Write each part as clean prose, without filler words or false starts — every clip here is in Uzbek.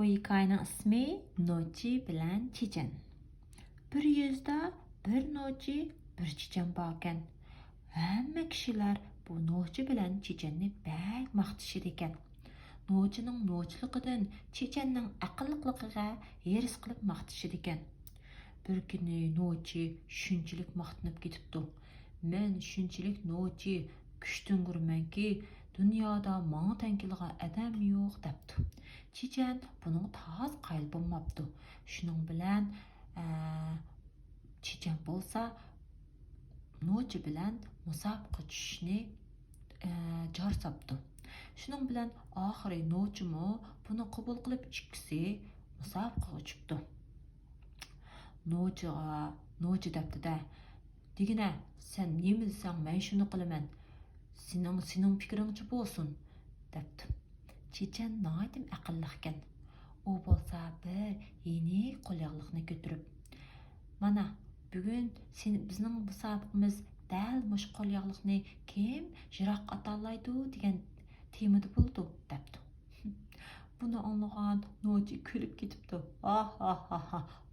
Bu hikoyaning ismi Nochi bilan Chechan. Bir yuzda bir Nochi, bir Chechan bor ekan. Hamma kishilar bu Nochi bilan Chechanni bak maqtashir ekan. Nochining nochiligidan Chechanning aqlliqligiga heris qilib maqtashir ekan. Bir kuni Nochi shunchalik maqtanib ketibdi. Men shunchalik Nochi kuchtingurmanki, dunyoda menga teng kelgan odam yo'q debdi. Chechan buning toz qayil bo'lmabdi. Shuning bilan Chechan bo'lsa Nochi bilan musobaqa tushishni jar solibdi. Shuning bilan oxiri Nochimi buni qabul qilib ikkisi musobaqaga chiqdi. Nochi debdi-da. Degina, sen nima desang men shuni qilaman. Sening fikringcha bo'lsin, debdi. Chechan noydim aqlli ekan. U bo'lsa bir yeni qo'lyaqliqni ko'tarib, mana bugun bizning musobaqamiz dal mush qo'lyaqliqni kim jiroq atalaydi degan temada bo'ldi, debdi. Buni anlagan Nochi kulib ketibdi.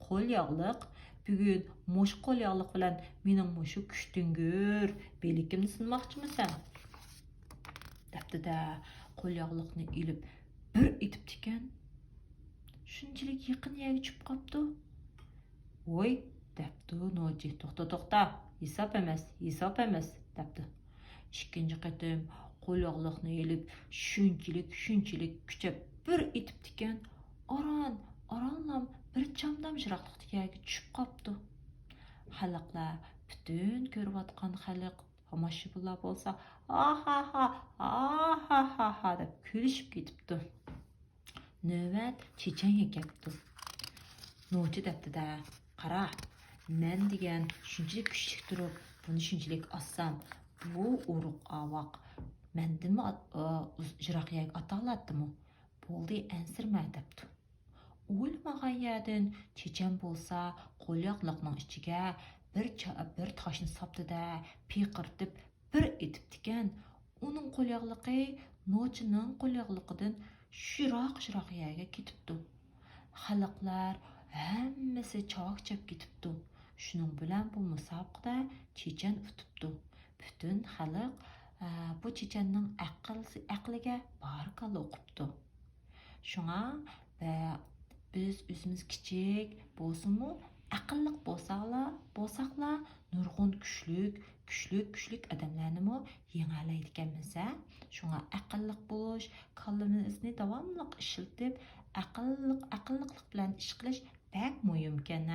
Qo'lyaqliq bugun mush qo'lyaqliq bilan mening mushu kuchtingur belikimni sinmoqchimisan? Debdi-da, qo'lyaqliqni ilib bir etibdi ekan. Shunchalik yaqin yerga tushib qopti. "Voy", debdi Nochi. To'xta, hisob emas, debdi. Ikkinchi qatim qo'lyaqliqni ilib shunchalik kuchab bir etibdi ekan. Oranlam bir chamdam jiroqlikdagi yerga tushib qopti. Xalqlar, butun ko'rayotgan xalq tomoshabinlar bo'lsa, ha deb kulishib ketibdi. Navbat Chechanga kelibdi. Nochi debdi-da, qara, men degan shunchalik kuchli turib, buni shunchalik ossam, bu uruq avoq mendimi jiroq yerga ataladimi? Bo'ldi, ansirma, debdi. O'lmagan yerdan Chechan bo'lsa qo'lyaqliqning ichiga bir toshni soldi-da, piqirtib bir etibdi ekan. Uning qo'lyaqliqi Nochining qo'lyaqliqidan shiroq yerga ketibdi. Xalqlar hammasi chavaq-chap ketibdi. Shuning bilan bu musobaqada Chechan utibdi. Butun xalq bu Chechanning aqliga barakalla o'qibdi. Shunga biz o'zimiz kichik bo'lsinmi, aqlliq bo'lsaqla nurg'un kuchlik odamlarni yengalaydi ekanmiz. Shunga aqlliq bo'lish, kallamizni davomli ishlatib, aqlliq bilan ish qilish bak muhim ekan.